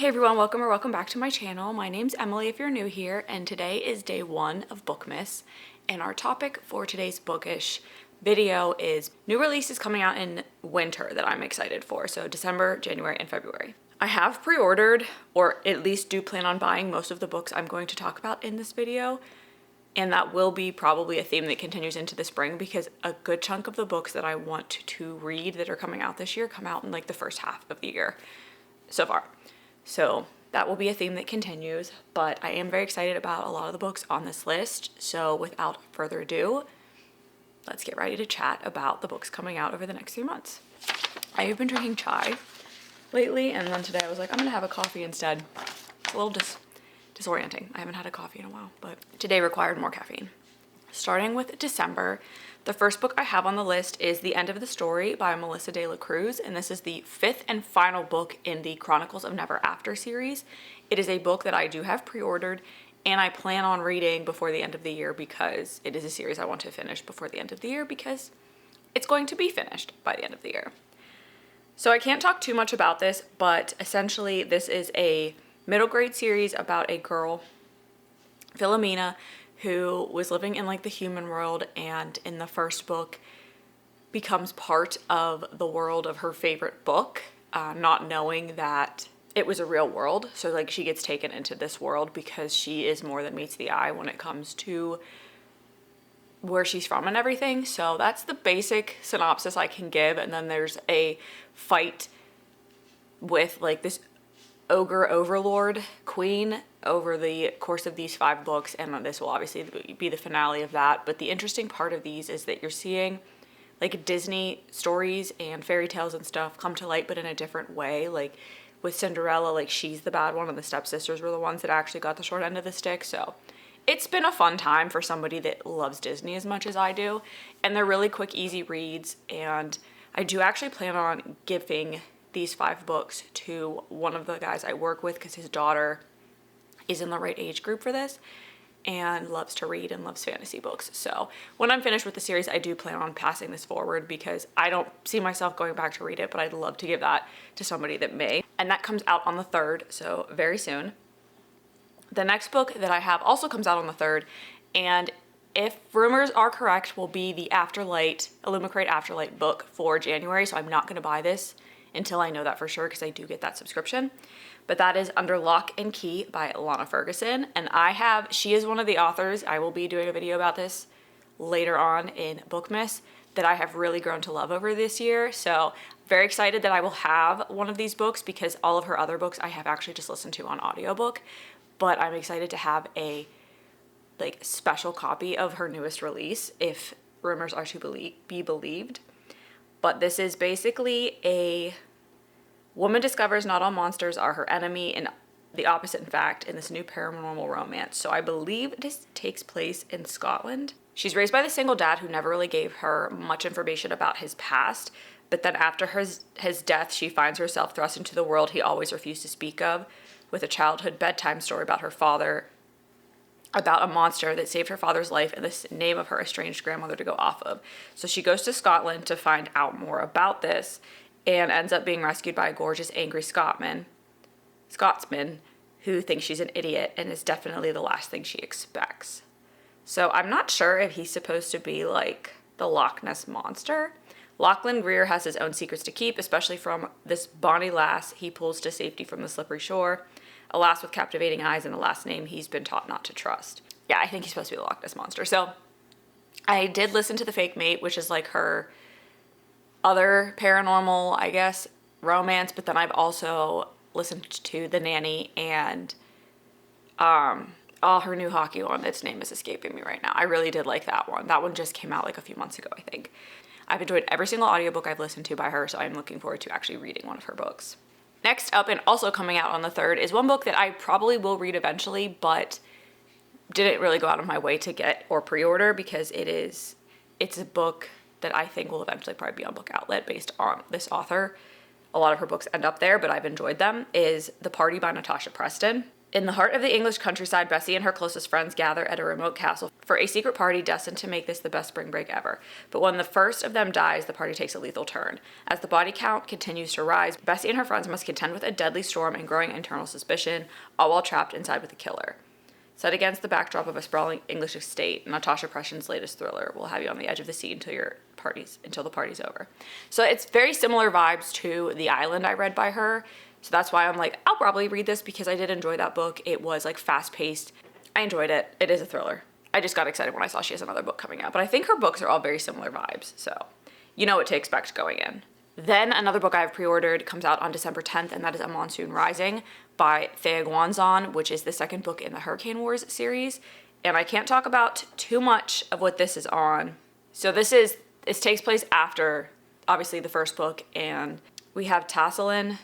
Hey everyone, welcome back to my channel. My name's Emily if you're new here, and today is day 1 of Bookmas, and our topic for today's bookish video is new releases coming out in winter that I'm excited for, so December, January, and February. I have pre-ordered, or at least do plan on buying most of the books I'm going to talk about in this video, and that will be probably a theme that continues into the spring because a good chunk of the books that I want to read that are coming out this year come out in like the first half of the year so far. So that will be a theme that continues, but I am very excited about a lot of the books on this list. So without further adu, let's get ready to chat about the books coming out over the next few months. I have been drinking chai lately, and then today I was like, I'm gonna have a coffee instead. It's a little disorienting. I haven't had a coffee in a while, but today required more caffeine. Starting with December, the first book I have on the list is The End of the Story by Melissa De La Cruz, and this is the 5th and final book in the Chronicles of Never After series. It is a book that I do have pre-ordered, and I plan on reading before the end of the year because it is a series I want to finish before the end of the year because it's going to be finished by the end of the year. So I can't talk too much about this, but essentially this is a middle grade series about a girl, Philomena, who was living in like the human world, and in the first book becomes part of the world of her favorite book, not knowing that it was a real world. So like she gets taken into this world because she is more than meets the eye when it comes to where she's from and everything. So that's the basic synopsis I can give. And then there's a fight with like this ogre overlord queen over the course of these 5 books, and this will obviously be the finale of that. But the interesting part of these is that you're seeing like Disney stories and fairy tales and stuff come to light, but in a different way. Like with Cinderella, like she's the bad one and the stepsisters were the ones that actually got the short end of the stick. So it's been a fun time for somebody that loves Disney as much as I do, and they're really quick, easy reads. And I do actually plan on giving these 5 books to one of the guys I work with because his daughter is in the right age group for this and loves to read and loves fantasy books. So when I'm finished with the series, I do plan on passing this forward because I don't see myself going back to read it, but I'd love to give that to somebody that may. And that comes out on the 3rd, so very soon. The next book that I have also comes out on the 3rd, and if rumors are correct, will be the Afterlight, Illumicrate Afterlight book for January, so I'm not going to buy this until I know that for sure because I do get that subscription. But that is Under Lock and Key by Lana Ferguson, and she is one of the authors, I will be doing a video about this later on in Bookmas, that I have really grown to love over this year. So very excited that I will have one of these books because all of her other books I have actually just listened to on audiobook, but I'm excited to have a like special copy of her newest release if rumors are to be believed. But this is basically a woman discovers not all monsters are her enemy, and the opposite, in fact, in this new paranormal romance. So I believe this takes place in Scotland. She's raised by the single dad who never really gave her much information about his past, but then after his death, she finds herself thrust into the world he always refused to speak of, with a childhood bedtime story about her father, about a monster that saved her father's life and the name of her estranged grandmother to go off of. So she goes to Scotland to find out more about this and ends up being rescued by a gorgeous, angry Scotsman who thinks she's an idiot and is definitely the last thing she expects. So I'm not sure if he's supposed to be like the Loch Ness Monster. Lachlan Greer has his own secrets to keep, especially from this bonny lass he pulls to safety from the slippery shore. A lass with captivating eyes and a last name he's been taught not to trust. Yeah, I think he's supposed to be the Loch Ness Monster. So I did listen to The Fake Mate, which is like her other paranormal, I guess, romance, but then I've also listened to The Nanny and her new hockey one. Its name is escaping me right now. I really did like that one. That one just came out like a few months ago, I think. I've enjoyed every single audiobook I've listened to by her, so I'm looking forward to actually reading one of her books. Next up, and also coming out on the 3rd, is one book that I probably will read eventually, but didn't really go out of my way to get or pre-order because it's a book that I think will eventually probably be on Book Outlet based on this author. A lot of her books end up there, but I've enjoyed them, is The Party by Natasha Preston. In the heart of the English countryside, Bessie and her closest friends gather at a remote castle for a secret party destined to make this the best spring break ever. But when the first of them dies, the party takes a lethal turn. As the body count continues to rise, Bessie and her friends must contend with a deadly storm and growing internal suspicion, all while trapped inside with the killer. Set against the backdrop of a sprawling English estate, Natasha Pression's latest thriller will have you on the edge of the seat until the party's over. So it's very similar vibes to The Island I read by her. So that's why I'm like, I'll probably read this because I did enjoy that book. It was like fast paced. I enjoyed it. It is a thriller. I just got excited when I saw she has another book coming out. But I think her books are all very similar vibes. So you know what to expect going in. Then another book I have pre-ordered comes out on December 10th, and that is A Monsoon Rising by Thea Guanzon, which is the second book in the Hurricane Wars series. And I can't talk about too much of what this is on. So this takes place after, obviously, the first book, and we have Tasselin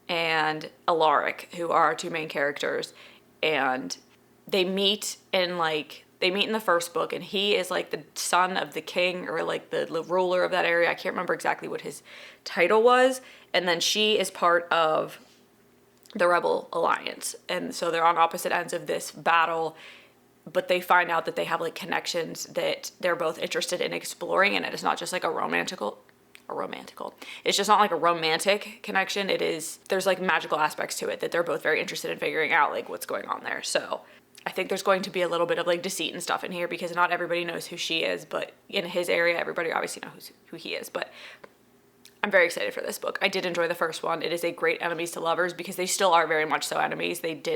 and Alaric, who are our two main characters, and they meet in the first book, and he is like the son of the king, or like the ruler of that area. I can't remember exactly what his title was, and then she is part of the Rebel Alliance, and so they're on opposite ends of this battle, but they find out that they have like connections that they're both interested in exploring, and it is not just like it's just not like a romantic connection. There's like magical aspects to it that they're both very interested in figuring out like what's going on there. So I think there's going to be a little bit of like deceit and stuff in here because not everybody knows who she is, but in his area, everybody obviously knows who he is. But I'm very excited for this book. I did enjoy the first one. It is a great enemies to lovers because they still are very much so enemies. It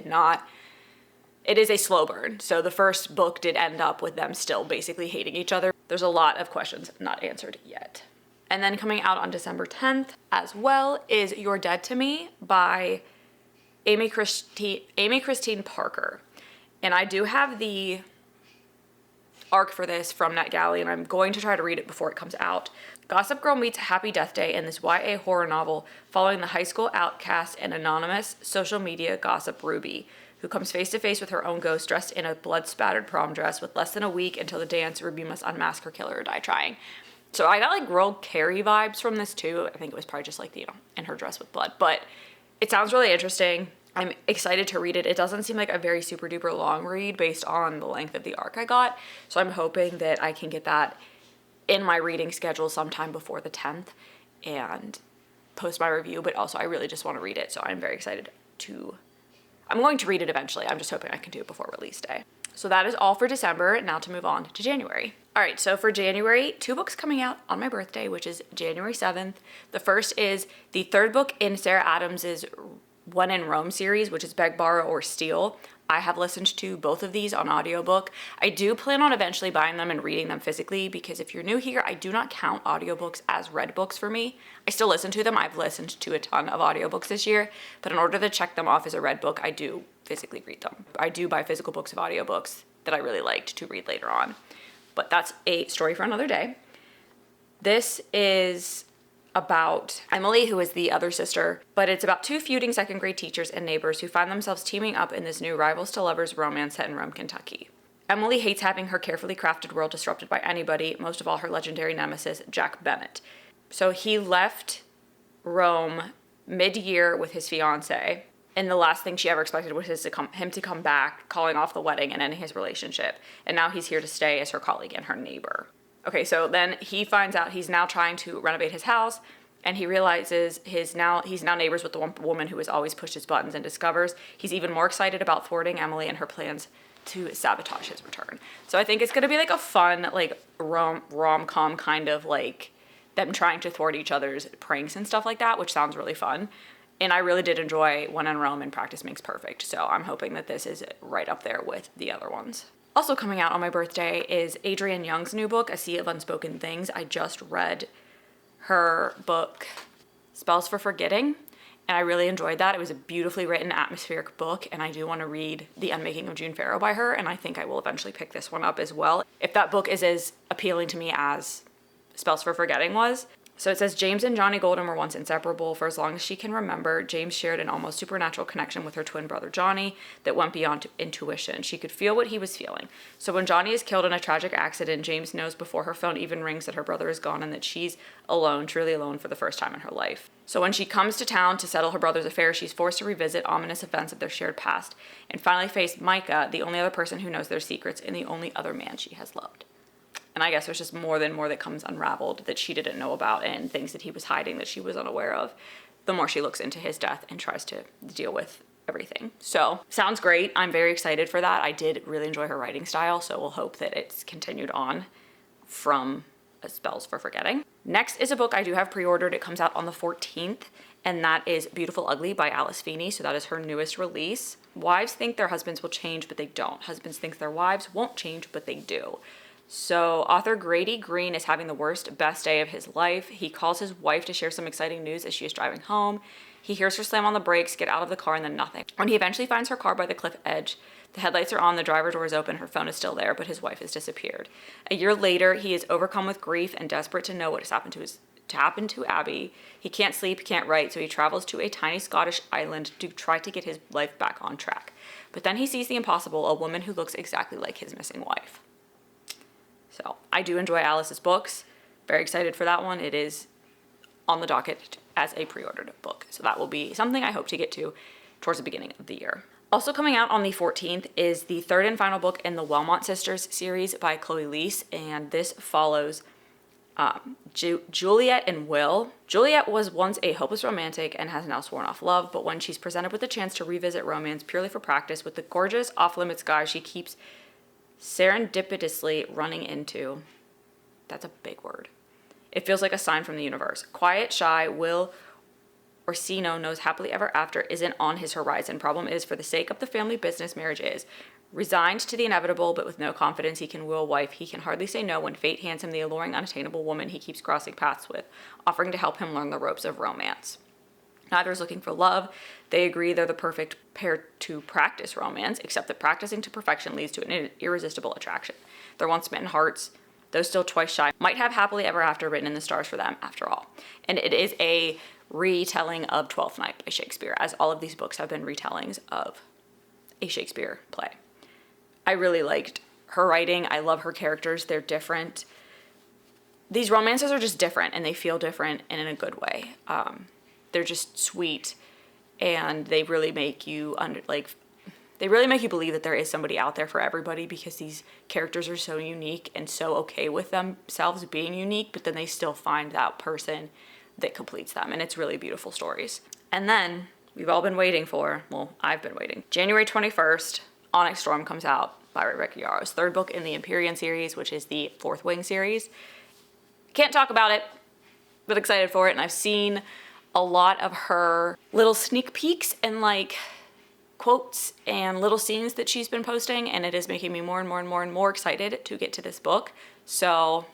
is a slow burn. So the first book did end up with them still basically hating each other. There's a lot of questions not answered yet. And then coming out on December 10th as well is You're Dead to Me by Amy Christine Parker. And I do have the arc for this from NetGalley, and I'm going to try to read it before it comes out. Gossip Girl meets Happy Death Day in this YA horror novel following the high school outcast and anonymous social media gossip Ruby, who comes face to face with her own ghost dressed in a blood-spattered prom dress. With less than a week until the dance, Ruby must unmask her killer or die trying. So I got like Girl Carrie vibes from this too. I think it was probably just like, in her dress with blood. But it sounds really interesting. I'm excited to read it. It doesn't seem like a very super duper long read based on the length of the arc I got. So I'm hoping that I can get that in my reading schedule sometime before the 10th and post my review. But also I really just want to read it. So I'm very excited I'm going to read it eventually. I'm just hoping I can do it before release day. So that is all for December. Now to move on to January. All right, so for January, 2 books coming out on my birthday, which is January 7th. The first is the third book in Sarah Adams's When in Rome series, which is Beg, Borrow, or Steal. I have listened to both of these on audiobook. I do plan on eventually buying them and reading them physically because if you're new here, I do not count audiobooks as read books for me. I still listen to them. I've listened to a ton of audiobooks this year, but in order to check them off as a read book, I do physically read them. I do buy physical books of audiobooks that I really liked to read later on. But that's a story for another day. This is about Emily, who is the other sister, but it's about 2 feuding second grade teachers and neighbors who find themselves teaming up in this new rivals to lovers romance set in Rome, Kentucky. Emily hates having her carefully crafted world disrupted by anybody, most of all her legendary nemesis, Jack Bennett. So he left Rome mid-year with his fiancée, and the last thing she ever expected was him to come back, calling off the wedding and ending his relationship. And now he's here to stay as her colleague and her neighbor. Okay, so then he finds out he's now trying to renovate his house, and he realizes he's now neighbors with the one woman who has always pushed his buttons, and discovers he's even more excited about thwarting Emily and her plans to sabotage his return. So I think it's going to be like a fun, like rom-com kind of like them trying to thwart each other's pranks and stuff like that, which sounds really fun. And I really did enjoy When in Rome and Practice Makes Perfect, so I'm hoping that this is right up there with the other ones. Also coming out on my birthday is Adrienne Young's new book, A Sea of Unspoken Things. I just read her book, Spells for Forgetting, and I really enjoyed that. It was a beautifully written, atmospheric book, and I do want to read The Unmaking of June Farrow by her, and I think I will eventually pick this one up as well, if that book is as appealing to me as Spells for Forgetting was. So it says, James and Johnny Golden were once inseparable. For as long as she can remember, James shared an almost supernatural connection with her twin brother Johnny that went beyond intuition. She could feel what he was feeling. So when Johnny is killed in a tragic accident, James knows before her phone even rings that her brother is gone and that she's alone, truly alone for the first time in her life. So when she comes to town to settle her brother's affairs, she's forced to revisit ominous events of their shared past and finally face Micah, the only other person who knows their secrets and the only other man she has loved. And I guess there's just more that comes unraveled that she didn't know about and things that he was hiding that she was unaware of the more she looks into his death and tries to deal with everything. So, sounds great. I'm very excited for that. I did really enjoy her writing style, so we'll hope that it's continued on from Spells for Forgetting. Next is a book I do have pre-ordered. It comes out on the 14th, and that is Beautiful Ugly by Alice Feeney. So that is her newest release. Wives think their husbands will change, but they don't. Husbands think their wives won't change, but they do. So author Grady Green is having the worst, best day of his life. He calls his wife to share some exciting news as she is driving home. He hears her slam on the brakes, get out of the car, and then nothing. When he eventually finds her car by the cliff edge, the headlights are on, the driver's door is open, her phone is still there, but his wife has disappeared. A year later, he is overcome with grief and desperate to know what has happened to Abby. He can't sleep, can't write, so he travels to a tiny Scottish island to try to get his life back on track. But then he sees the impossible, a woman who looks exactly like his missing wife. So I do enjoy Alice's books. Very excited for that one. It is on the docket as a pre-ordered book. So that will be something I hope to get to towards the beginning of the year. Also coming out on the 14th is the third and final book in the Wellmont Sisters series by Chloe Leese. And this follows Juliet and Will. Juliet was once a hopeless romantic and has now sworn off love, but when she's presented with the chance to revisit romance purely for practice with the gorgeous off-limits guy she keeps serendipitously running into, that's a big word, it feels like a sign from the universe. Quiet, shy, Will Orsino knows happily ever after isn't on his horizon. Problem is, for the sake of the family business marriage is, resigned to the inevitable but with no confidence he can woo a wife, he can hardly say no when fate hands him the alluring, unattainable woman he keeps crossing paths with, offering to help him learn the ropes of romance. Neither is looking for love. They agree they're the perfect pair to practice romance, except that practicing to perfection leads to an irresistible attraction. Their once smitten hearts, though still twice shy, might have happily ever after written in the stars for them after all. And it is a retelling of Twelfth Night by Shakespeare, as all of these books have been retellings of a Shakespeare play. I really liked her writing. I love her characters. They're different. These romances are just different, and they feel different and in a good way. They're just sweet, and they really make you believe that there is somebody out there for everybody, because these characters are so unique and so okay with themselves being unique, but then they still find that person that completes them, and it's really beautiful stories. And then we've all been waiting for, well, I've been waiting. January 21st, Onyx Storm comes out by Rebecca Yarrow's third book in the Empyrean series, which is the Fourth Wing series. Can't talk about it, but excited for it, and I've seen a lot of her little sneak peeks and like quotes and little scenes that she's been posting, and it is making me more and more excited to get to this book. So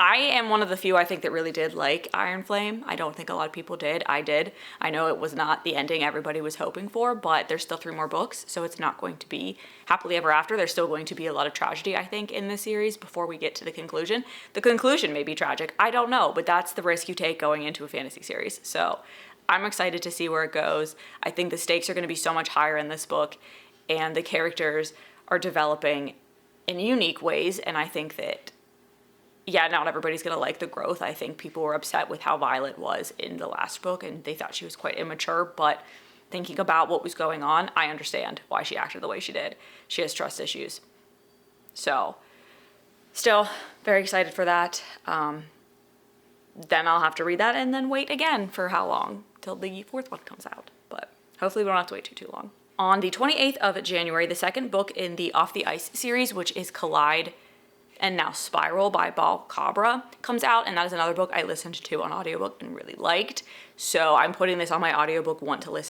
I am one of the few, I think, that really did like Iron Flame. I don't think a lot of people did. I did. I know it was not the ending everybody was hoping for, but there's still 3 more books, so it's not going to be happily ever after. There's still going to be a lot of tragedy, I think, in this series before we get to the conclusion. The conclusion may be tragic. I don't know, but that's the risk you take going into a fantasy series. So I'm excited to see where it goes. I think the stakes are going to be so much higher in this book, and the characters are developing in unique ways, and I think that not everybody's going to like the growth. I think people were upset with how Violet was in the last book, and they thought she was quite immature, but thinking about what was going on, I understand why she acted the way she did. She has trust issues. So, still very excited for that. Then I'll have to read that and then wait again for how long? Till the 4th one comes out. But hopefully we don't have to wait too long. On the 28th of January, the second book in the Off the Ice series, which is Collide and now Spiral by Bal Cabra, comes out, and that is another book I listened to on audiobook and really liked. So I'm putting this on my audiobook want to listen